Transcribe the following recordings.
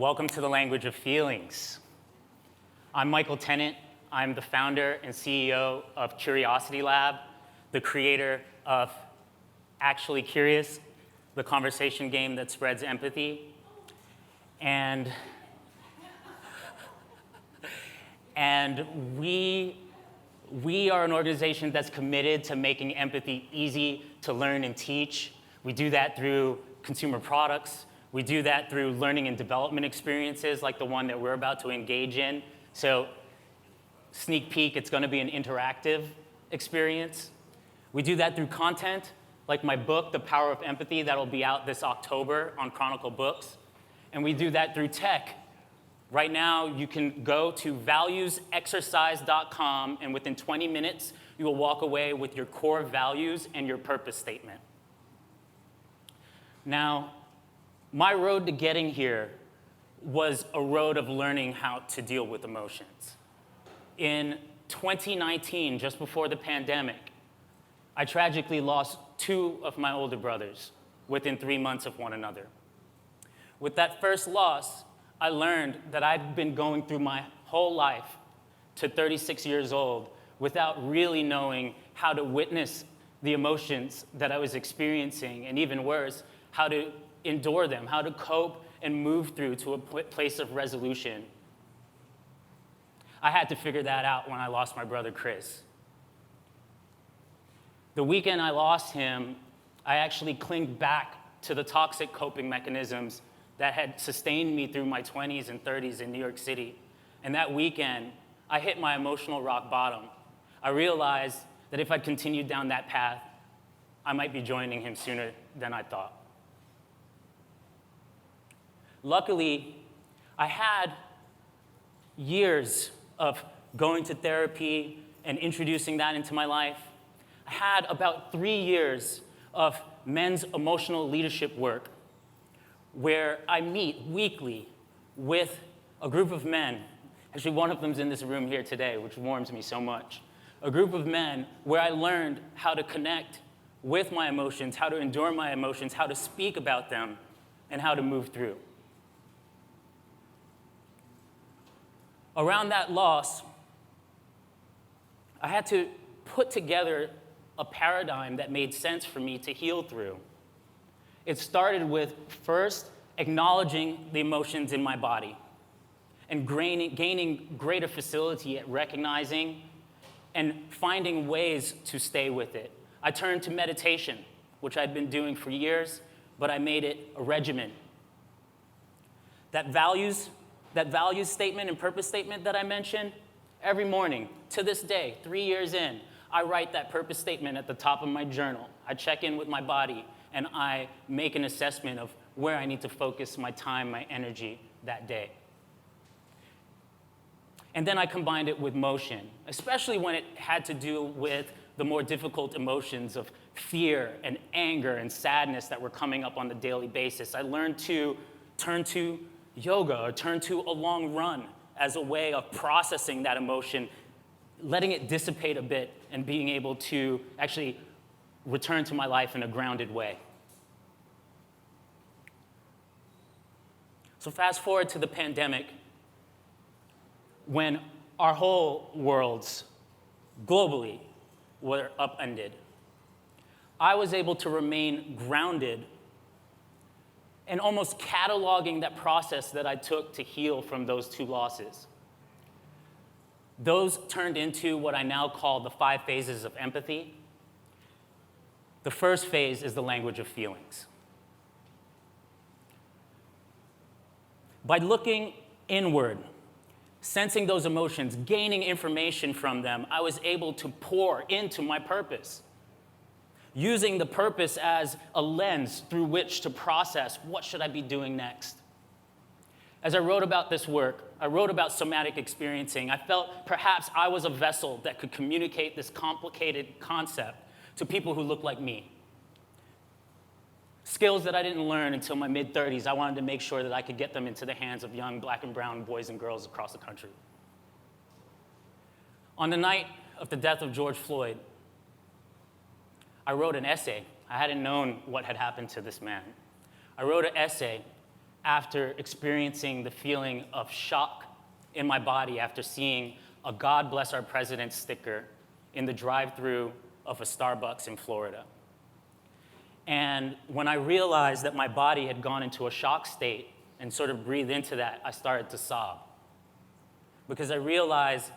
Welcome to the Language of Feelings. I'm Michael Tennant. I'm the founder and CEO of Curiosity Lab, the creator of Actually Curious, the conversation game that spreads empathy. And we are an organization that's committed to making empathy easy to learn and teach. We do that through consumer products. We do that through learning and development experiences like the one that we're about to engage in. So, sneak peek, it's going to be an interactive experience. We do that through content, like my book, The Power of Empathy, that'll be out this October on Chronicle Books. And we do that through tech. Right now, you can go to valuesexercise.com, and within 20 minutes, you will walk away with your core values and your purpose statement. Now, my road to getting here was a road of learning how to deal with emotions. In 2019, just before the pandemic, I tragically lost 2 of my older brothers within 3 months of one another. With that first loss, I learned that I've been going through my whole life to 36 years old without really knowing how to witness the emotions that I was experiencing, and even worse, how to endure them, how to cope and move through to a place of resolution. I had to figure that out when I lost my brother, Chris. The weekend I lost him, I actually clinged back to the toxic coping mechanisms that had sustained me through my 20s and 30s in New York City. And that weekend, I hit my emotional rock bottom. I realized that if I'd continued down that path, I might be joining him sooner than I thought. Luckily, I had years of going to therapy and introducing that into my life. I had about 3 years of men's emotional leadership work where I meet weekly with a group of men. Actually, one of them's in this room here today, which warms me so much. A group of men where I learned how to connect with my emotions, how to endure my emotions, how to speak about them, and how to move through. Around that loss, I had to put together a paradigm that made sense for me to heal through. It started with first acknowledging the emotions in my body and gaining greater facility at recognizing and finding ways to stay with it. I turned to meditation, which I'd been doing for years, but I made it a regimen. That values statement and purpose statement that I mentioned, every morning, to this day, 3 years in, I write that purpose statement at the top of my journal. I check in with my body, and I make an assessment of where I need to focus my time, my energy that day. And then I combined it with motion, especially when it had to do with the more difficult emotions of fear and anger and sadness that were coming up on the daily basis. I learned to turn to yoga or turn to a long run as a way of processing that emotion, letting it dissipate a bit, and being able to actually return to my life in a grounded way. So fast forward to the pandemic, when our whole worlds globally were upended. I was able to remain grounded and almost cataloging that process that I took to heal from those 2 losses. Those turned into what I now call the 5 phases of empathy. The first phase is the language of feelings. By looking inward, sensing those emotions, gaining information from them, I was able to pour into my purpose, using the purpose as a lens through which to process what should I be doing next. As I wrote about this work, I wrote about somatic experiencing. I felt perhaps I was a vessel that could communicate this complicated concept to people who look like me. Skills that I didn't learn until my mid-30s, I wanted to make sure that I could get them into the hands of young black and brown boys and girls across the country. On the night of the death of George Floyd, I wrote an essay. I hadn't known what had happened to this man. I wrote an essay after experiencing the feeling of shock in my body after seeing a God Bless Our President sticker in the drive-thru of a Starbucks in Florida. And when I realized that my body had gone into a shock state and sort of breathed into that, I started to sob. Because I realized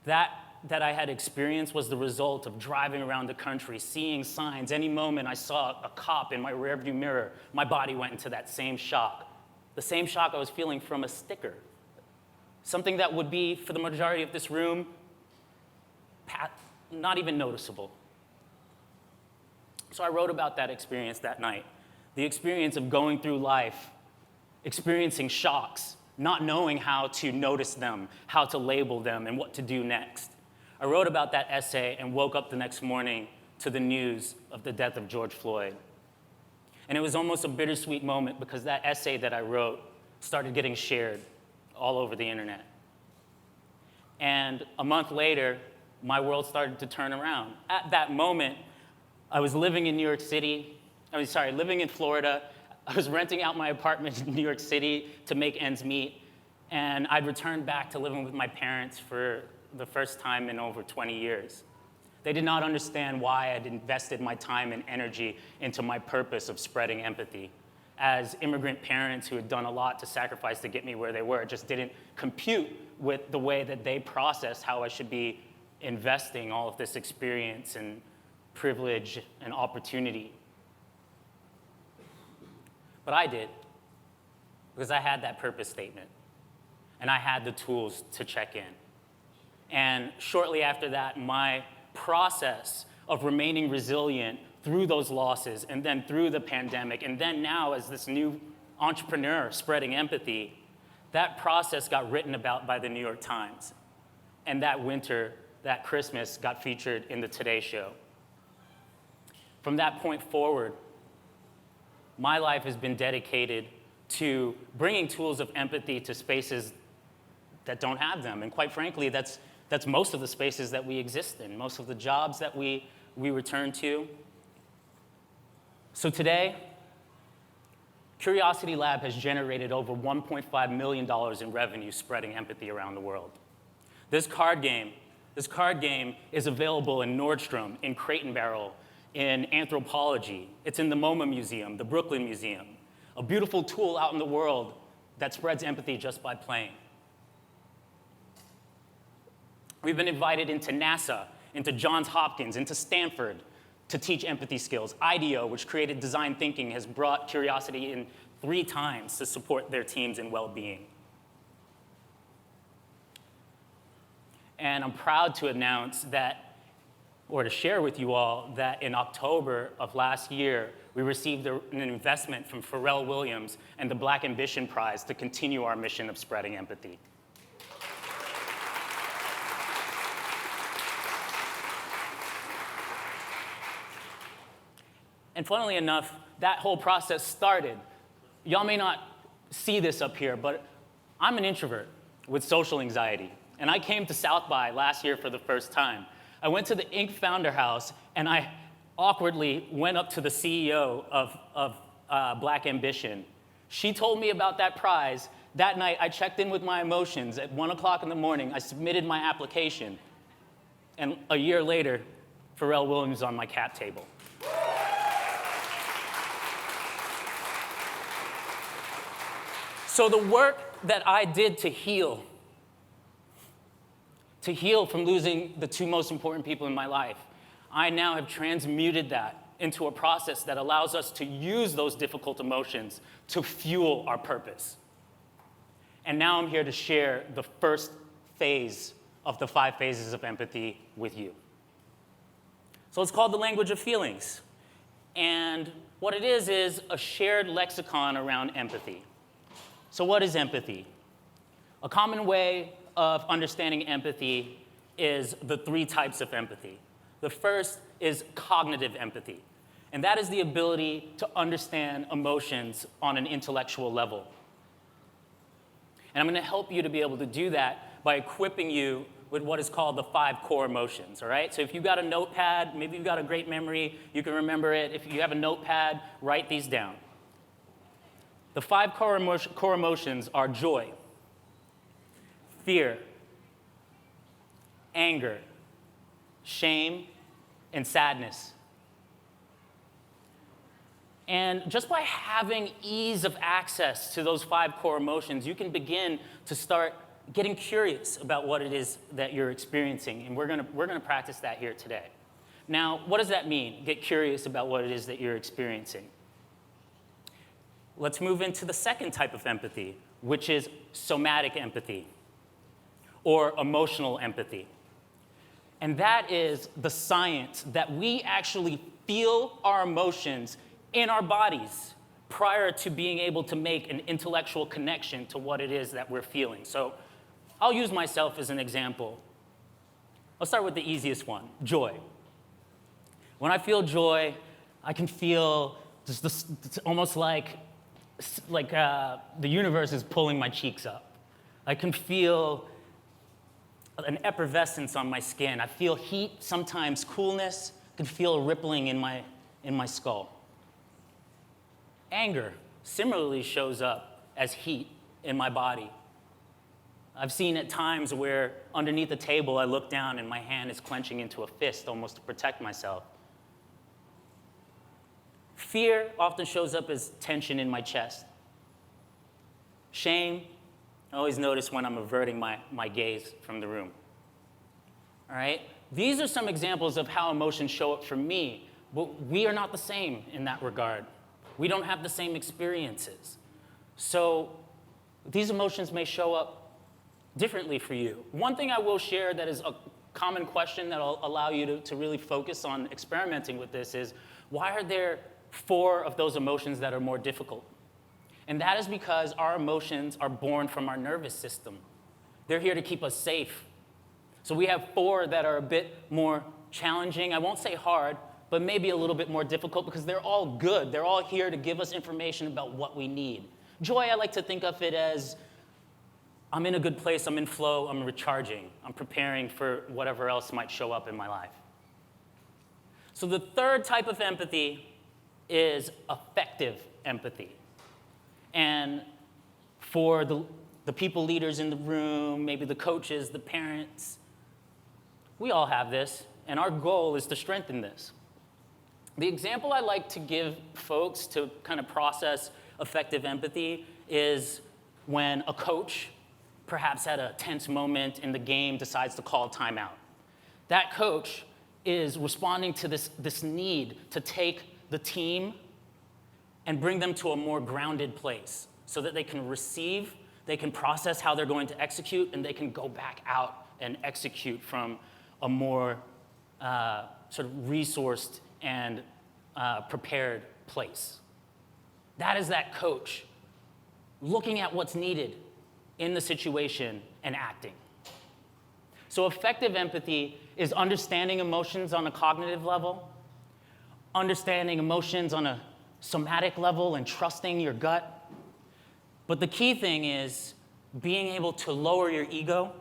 that I had experienced was the result of driving around the country, seeing signs. Any moment I saw a cop in my rearview mirror, my body went into that same shock. The same shock I was feeling from a sticker. Something that would be, for the majority of this room, not even noticeable. So I wrote about that experience that night. The experience of going through life, experiencing shocks, not knowing how to notice them, how to label them, and what to do next. I wrote about that essay and woke up the next morning to the news of the death of George Floyd. And it was almost a bittersweet moment because that essay that I wrote started getting shared all over the internet. And a month later, my world started to turn around. At that moment, I was living in living in Florida. I was renting out my apartment in New York City to make ends meet. And I'd returned back to living with my parents for the first time in over 20 years. They did not understand why I'd invested my time and energy into my purpose of spreading empathy. As immigrant parents who had done a lot to sacrifice to get me where they were, it just didn't compute with the way that they processed how I should be investing all of this experience and privilege and opportunity. But I did, because I had that purpose statement, and I had the tools to check in. And shortly after that, my process of remaining resilient through those losses, and then through the pandemic, and then now as this new entrepreneur spreading empathy, that process got written about by the New York Times. And that winter, that Christmas, got featured in the Today Show. From that point forward, my life has been dedicated to bringing tools of empathy to spaces that don't have them. And quite frankly, that's most of the spaces that we exist in, most of the jobs that we return to. So today, Curiosity Lab has generated over $1.5 million in revenue spreading empathy around the world. This card game is available in Nordstrom, in Crate and Barrel, in Anthropology. It's in the MoMA Museum, the Brooklyn Museum, a beautiful tool out in the world that spreads empathy just by playing. We've been invited into NASA, into Johns Hopkins, into Stanford to teach empathy skills. IDEO, which created design thinking, has brought Curiosity in 3 times to support their teams in well-being. And I'm proud to announce that, or to share with you all, that in October of last year, we received an investment from Pharrell Williams and the Black Ambition Prize to continue our mission of spreading empathy. And funnily enough, that whole process started. Y'all may not see this up here, but I'm an introvert with social anxiety. And I came to South by last year for the first time. I went to the Inc. Founder House, and I awkwardly went up to the CEO of Black Ambition. She told me about that prize. That night, I checked in with my emotions. At 1 o'clock in the morning, I submitted my application. And a year later, Pharrell Williams on my cap table. So the work that I did to heal from losing the 2 most important people in my life, I now have transmuted that into a process that allows us to use those difficult emotions to fuel our purpose. And now I'm here to share the first phase of the 5 phases of empathy with you. So it's called the language of feelings. And what it is a shared lexicon around empathy. So what is empathy? A common way of understanding empathy is the 3 types of empathy. The first is cognitive empathy, and that is the ability to understand emotions on an intellectual level. And I'm going to help you to be able to do that by equipping you with what is called the 5 core emotions, all right? So if you've got a notepad, maybe you've got a great memory, you can remember it. If you have a notepad, write these down. The 5 core emotions are joy, fear, anger, shame, and sadness. And just by having ease of access to those 5 core emotions, you can begin to start getting curious about what it is that you're experiencing. And we're gonna practice that here today. Now, what does that mean, get curious about what it is that you're experiencing? Let's move into the second type of empathy, which is somatic empathy, or emotional empathy. And that is the science that we actually feel our emotions in our bodies prior to being able to make an intellectual connection to what it is that we're feeling. So I'll use myself as an example. I'll start with the easiest one, joy. When I feel joy, I can feel just this, it's almost like the universe is pulling my cheeks up. I can feel an effervescence on my skin. I feel heat, sometimes coolness. I can feel a rippling in my skull. Anger similarly shows up as heat in my body. I've seen at times where underneath the table I look down and my hand is clenching into a fist almost to protect myself. Fear often shows up as tension in my chest. Shame, I always notice when I'm averting my gaze from the room. All right? These are some examples of how emotions show up for me, but we are not the same in that regard. We don't have the same experiences. So these emotions may show up differently for you. One thing I will share that is a common question that will allow you to really focus on experimenting with this is, why are there 4 of those emotions that are more difficult? And that is because our emotions are born from our nervous system. They're here to keep us safe. So we have 4 that are a bit more challenging. I won't say hard, but maybe a little bit more difficult because they're all good. They're all here to give us information about what we need. Joy, I like to think of it as, I'm in a good place, I'm in flow, I'm recharging. I'm preparing for whatever else might show up in my life. So the third type of empathy is effective empathy. And for the people leaders in the room, maybe the coaches, the parents, we all have this, and our goal is to strengthen this. The example I like to give folks to kind of process effective empathy is when a coach, perhaps at a tense moment in the game, decides to call timeout. That coach is responding to this need to take the team and bring them to a more grounded place so that they can receive, they can process how they're going to execute, and they can go back out and execute from a more sort of resourced and prepared place. That is that coach looking at what's needed in the situation and acting. So effective empathy is understanding emotions on a cognitive level, understanding emotions on a somatic level and trusting your gut. But the key thing is being able to lower your ego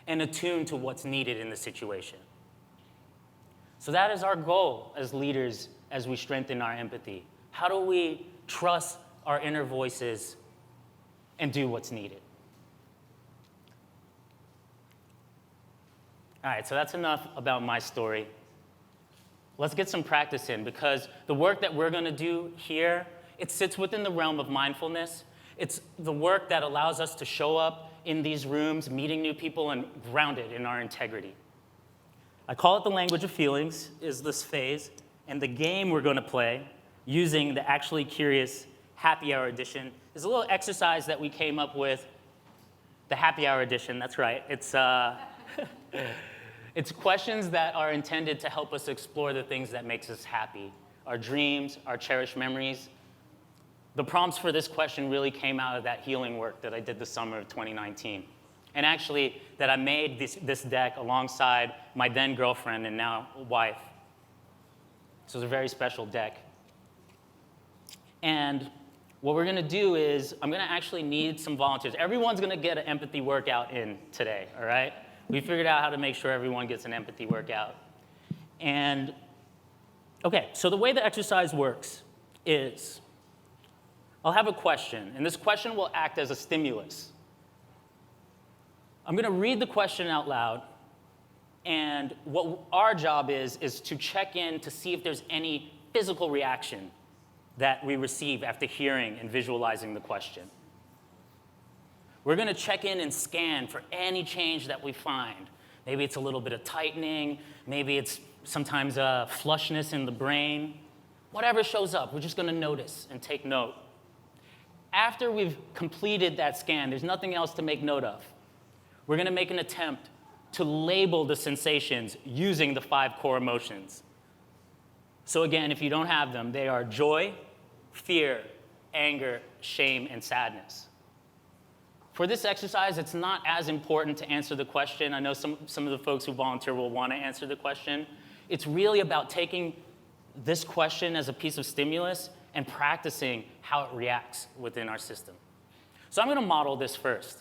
and attune to what's needed in the situation. So that is our goal as leaders as we strengthen our empathy. How do we trust our inner voices and do what's needed? All right, so that's enough about my story. Let's get some practice in, because the work that we're going to do here, it sits within the realm of mindfulness. It's the work that allows us to show up in these rooms, meeting new people, and grounded in our integrity. I call it the language of feelings, is this phase, and the game we're going to play using the Actually Curious Happy Hour Edition is a little exercise that we came up with, the Happy Hour Edition, that's right. It's questions that are intended to help us explore the things that makes us happy, our dreams, our cherished memories. The prompts for this question really came out of that healing work that I did the summer of 2019. And actually, that I made this deck alongside my then girlfriend and now wife. So it's a very special deck. And what we're gonna do is, I'm gonna actually need some volunteers. Everyone's gonna get an empathy workout in today, all right? We figured out how to make sure everyone gets an empathy workout. And, okay, so the way the exercise works is, I'll have a question, and this question will act as a stimulus. I'm going to read the question out loud, and what our job is to check in to see if there's any physical reaction that we receive after hearing and visualizing the question. We're going to check in and scan for any change that we find. Maybe it's a little bit of tightening, maybe it's sometimes a flushness in the brain. Whatever shows up, we're just going to notice and take note. After we've completed that scan, there's nothing else to make note of. We're going to make an attempt to label the sensations using the 5 core emotions. So again, if you don't have them, they are joy, fear, anger, shame, and sadness. For this exercise, it's not as important to answer the question. I know some of the folks who volunteer will want to answer the question. It's really about taking this question as a piece of stimulus and practicing how it reacts within our system. So I'm going to model this first.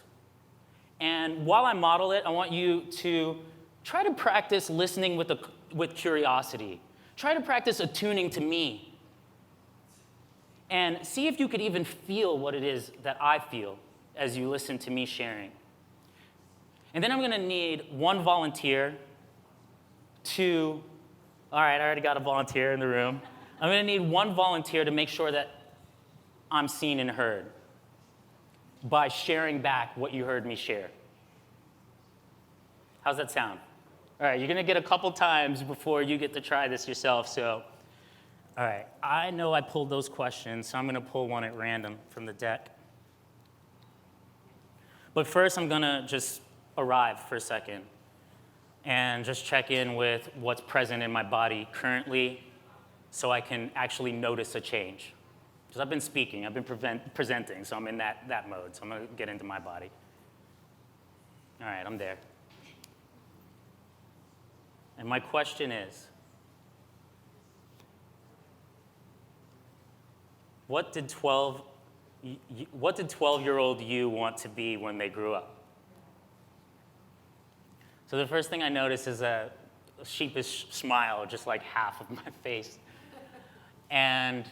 And while I model it, I want you to try to practice listening with curiosity. Try to practice attuning to me. And see if you could even feel what it is that I feel as you listen to me sharing. And then I'm going to need one volunteer to, all right, I already got a volunteer in the room. I'm going to need one volunteer to make sure that I'm seen and heard by sharing back what you heard me share. How's that sound? All right, you're going to get a couple times before you get to try this yourself. So, all right, I know I pulled those questions, so I'm going to pull one at random from the deck. But first, I'm going to just arrive for a second and just check in with what's present in my body currently so I can actually notice a change. Because I've been speaking, I've been presenting, so I'm in that mode. So I'm going to get into my body. All right, I'm there. And my question is, what did 12-year-old you want to be when they grew up? So the first thing I noticed is a sheepish smile, just like half of my face. And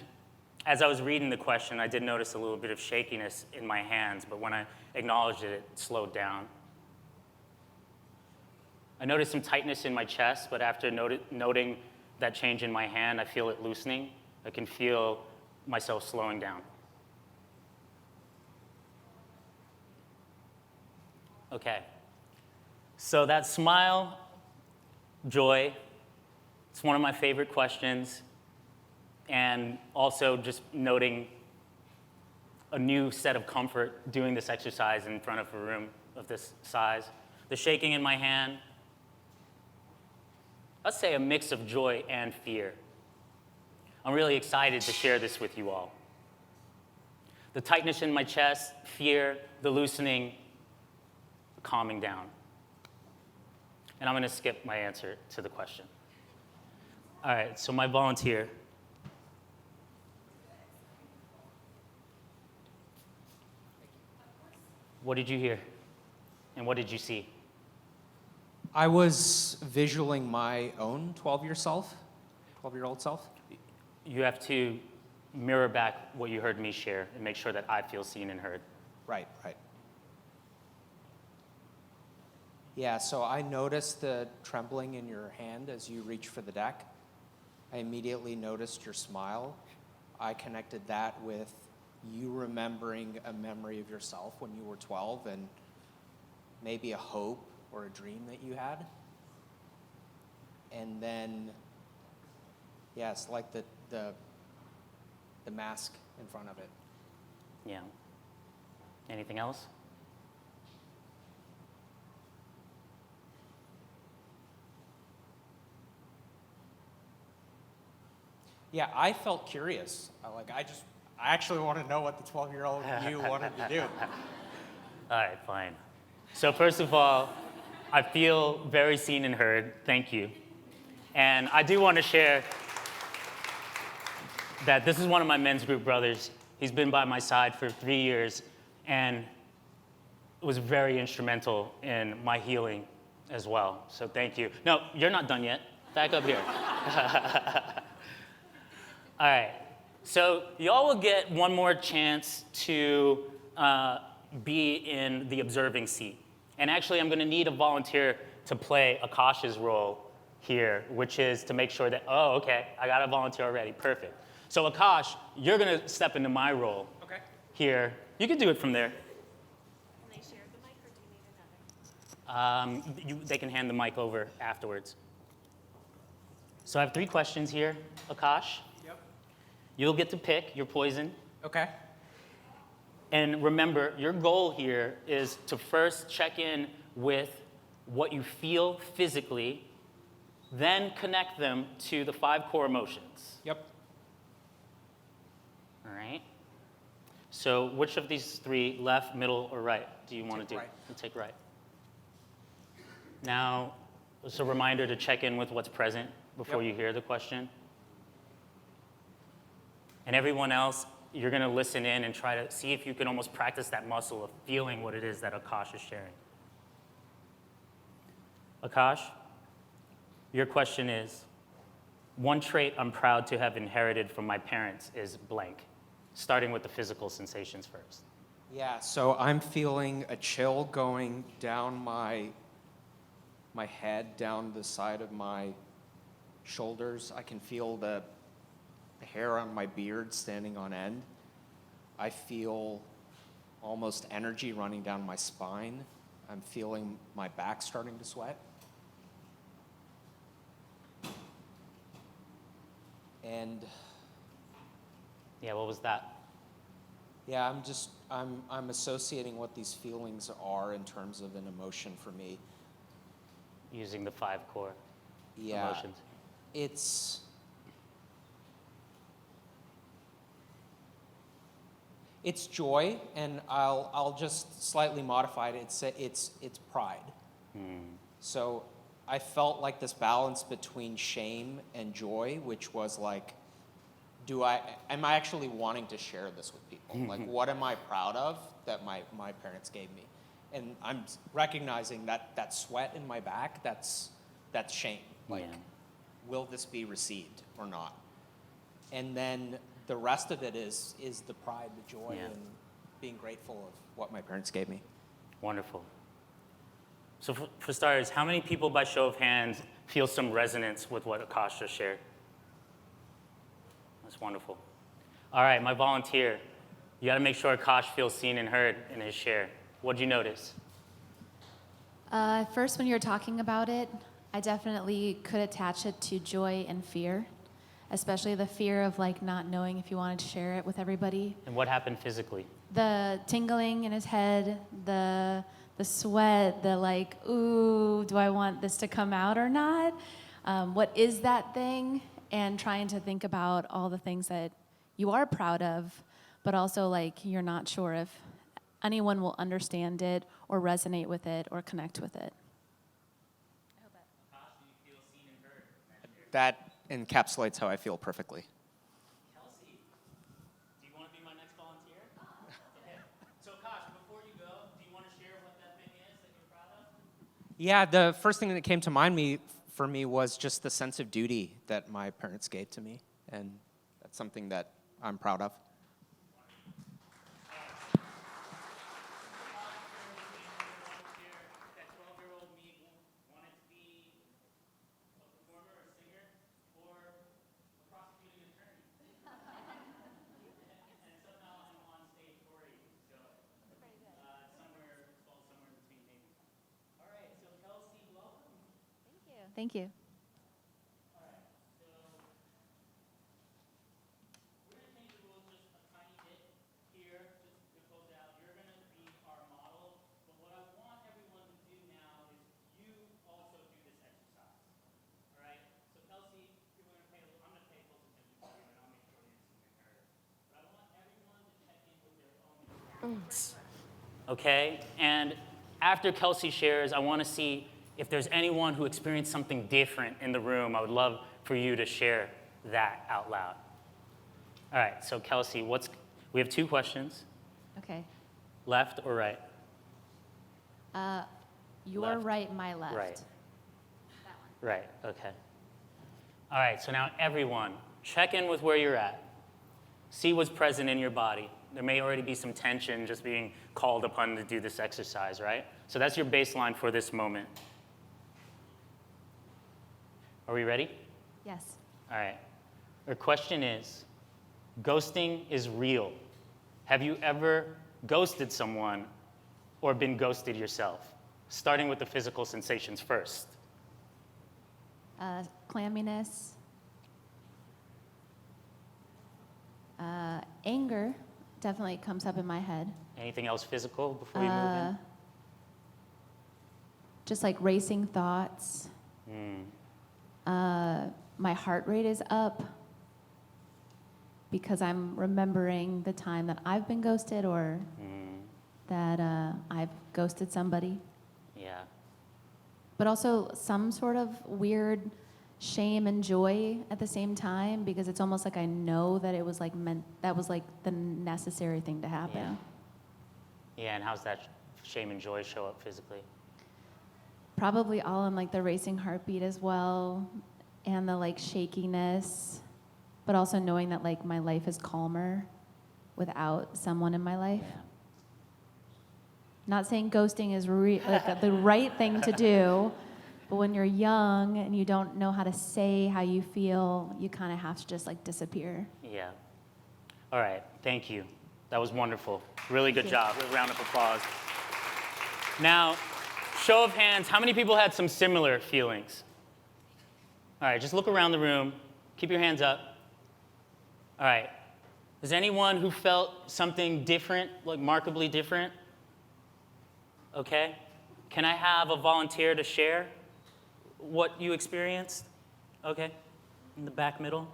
as I was reading the question, I did notice a little bit of shakiness in my hands, but when I acknowledged it, it slowed down. I noticed some tightness in my chest, but after noting that change in my hand, I feel it loosening. I can feel myself slowing down. Okay. So that smile, joy, it's one of my favorite questions. And also just noting a new set of comfort doing this exercise in front of a room of this size. The shaking in my hand, let's say a mix of joy and fear. I'm really excited to share this with you all. The tightness in my chest, fear, the loosening, the calming down. And I'm going to skip my answer to the question. All right, so my volunteer. What did you hear? And what did you see? I was visualing my own 12-year-old self. You have to mirror back what you heard me share and make sure that I feel seen and heard. Right. Yeah, so I noticed the trembling in your hand as you reached for the deck. I immediately noticed your smile. I connected that with you remembering a memory of yourself when you were 12 and maybe a hope or a dream that you had. And then, yes, like the mask in front of it. Yeah. Anything else? Yeah, I felt curious. I actually want to know what the 12-year-old you wanted to do. All right, fine. So first of all, I feel very seen and heard. Thank you. And I do want to share that this is one of my men's group brothers. He's been by my side for 3 years and was very instrumental in my healing as well. So thank you. No, you're not done yet. Back up here. All right. So y'all will get one more chance to be in the observing seat. And actually, I'm going to need a volunteer to play Akash's role here, which is to make sure that, oh, okay, I got a volunteer already, perfect. So Akash, you're going to step into my role here. You can do it from there. Can they share the mic, or do you need another? They can hand the mic over afterwards. So I have 3 questions here, Akash. Yep. You'll get to pick your poison. Okay. And remember, your goal here is to first check in with what you feel physically, then connect them to the 5 core emotions. Yep. All right? So which of these 3, left, middle, or right, do you want to do? Right. You take right. Now, just a reminder to check in with what's present before you hear the question. And everyone else, you're going to listen in and try to see if you can almost practice that muscle of feeling what it is that Akash is sharing. Akash, your question is, one trait I'm proud to have inherited from my parents is blank, starting with the physical sensations first. Yeah, so I'm feeling a chill going down my head, down the side of my shoulders. I can feel the hair on my beard standing on end. I feel almost energy running down my spine. I'm feeling my back starting to sweat. And Yeah, what was that? yeah, I'm associating what these feelings are in terms of an emotion for me. Using the 5 core Yeah, emotions. It's joy, and I'll just slightly modify it. It's pride. So I felt like this balance between shame and joy, which was like, am I actually wanting to share this with people? Like, what am I proud of that my parents gave me? And I'm recognizing that sweat in my back, that's shame. Like, Yeah. will this be received or not? And then the rest of it is the pride, the joy, Yeah. and being grateful of what my parents gave me. Wonderful. So for starters, how many people by show of hands feel some resonance with what Akash just shared? That's wonderful. All right, my volunteer, you got to make sure Akash feels seen and heard in his share. What'd you notice? First, when you were talking about it, I definitely could attach it to joy and fear, especially the fear of like not knowing if you wanted to share it with everybody. And what happened physically? The tingling in his head, the sweat, the like, ooh, do I want this to come out or not? What is that thing? And trying to think about all the things that you are proud of, but also like you're not sure if anyone will understand it or resonate with it or connect with it. Akash, do you feel seen and heard? That encapsulates how I feel perfectly. Kelsey, do you want to be my next volunteer? Okay. So Akash, before you go, do you want to share what that thing is that you're proud of? Yeah, the first thing that came to mind for me was just the sense of duty that my parents gave to me, and that's something that I'm proud of. That 12-year-old me wanted to be a performer, a singer, or a prosecuting attorney. And somehow I'm on stage for you. So somewhere in between maybe. All right, so Kelsey, welcome. Thank you. We're going to change the rules just a tiny bit here, just to close out. You're going to be our model, but what I want everyone to do now is you also do this exercise. All right? So Kelsey, I'm going to pay close attention to you, and I'll make sure you're seen and heard. But I want everyone to check in with their own experience. Okay? And after Kelsey shares, I want to see if there's anyone who experienced something different in the room. I would love for you to share that out loud. All right, so Kelsey, we have 2 questions, Okay. left or right? Your Left. right, my left. Right. That one. Right, okay. All right, so now everyone, check in with where you're at. See what's present in your body. There may already be some tension just being called upon to do this exercise, right? So that's your baseline for this moment. Are we ready? Yes. All right. Our question is, ghosting is real. Have you ever ghosted someone or been ghosted yourself? Starting with the physical sensations first. Clamminess. Anger definitely comes up in my head. Anything else physical before you move in? Just like racing thoughts. My heart rate is up because I'm remembering the time that I've been ghosted or that I've ghosted somebody. Yeah. But also some sort of weird shame and joy at the same time because it's almost like I know that it was like that was like the necessary thing to happen. Yeah, and how's that shame and joy show up physically? Probably all in like the racing heartbeat as well and the like shakiness, but also knowing that like my life is calmer without someone in my life. Yeah. Not saying ghosting is like the right thing to do, but when you're young and you don't know how to say how you feel, you kind of have to just like disappear. Yeah. All right, thank you. That was wonderful. Really good job. A round of applause. Now, show of hands, how many people had some similar feelings? All right, just look around the room. Keep your hands up. All right. Is anyone who felt something different, like markedly different? Okay. Can I have a volunteer to share what you experienced? Okay. In the back middle.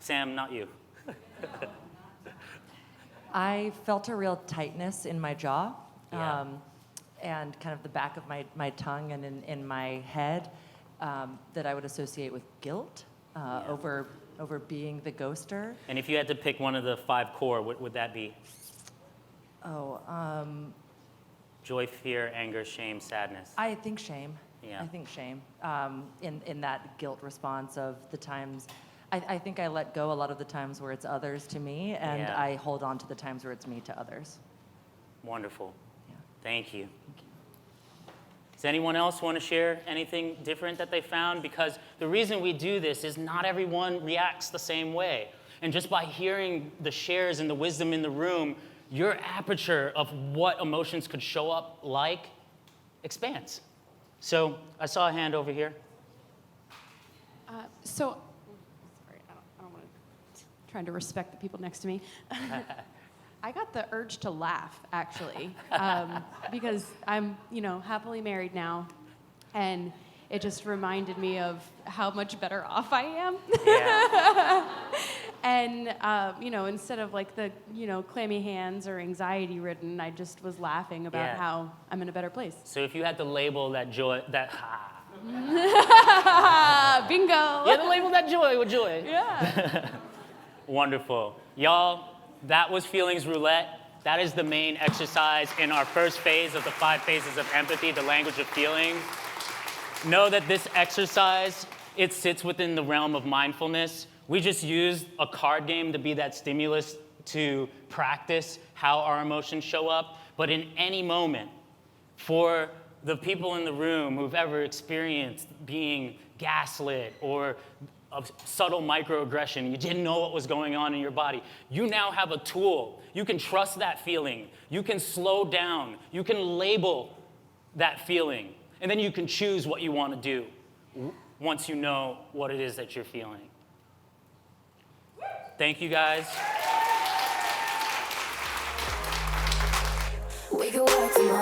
Sam, not you. I felt a real tightness in my jaw Yeah. and kind of the back of my tongue and in my head that I would associate with guilt over being the ghoster. And if you had to pick one of the 5 core, what would that be? Joy, fear, anger, shame, sadness. I think shame. Yeah. I think shame. In that guilt response of the times, I think I let go a lot of the times where it's others to me, and Yeah. I hold on to the times where it's me to others. Wonderful. Yeah. Thank you. Does anyone else want to share anything different that they found? Because the reason we do this is not everyone reacts the same way. And just by hearing the shares and the wisdom in the room, your aperture of what emotions could show up like expands. So I saw a hand over here. Sorry, I don't want to, trying to respect the people next to me. I got the urge to laugh, actually, because I'm, happily married now, and it just reminded me of how much better off I am. Yeah. And, instead of like the, clammy hands or anxiety ridden, I just was laughing about Yeah. how I'm in a better place. So if you had to label that joy, Bingo! you had to label that joy with joy. Yeah. Wonderful. Y'all, that was Feelings Roulette. That is the main exercise in our first phase of the 5 phases of empathy, the language of feelings. Know that this exercise, it sits within the realm of mindfulness. We just used a card game to be that stimulus to practice how our emotions show up. But in any moment, for the people in the room who've ever experienced being gaslit or a subtle microaggression, you didn't know what was going on in your body, you now have a tool. You can trust that feeling. You can slow down. You can label that feeling. And then you can choose what you want to do once you know what it is that you're feeling. Thank you, guys.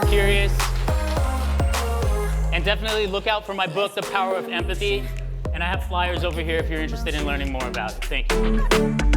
Curious. And definitely look out for my book, The Power of Empathy. And I have flyers over here if you're interested in learning more about it. Thank you.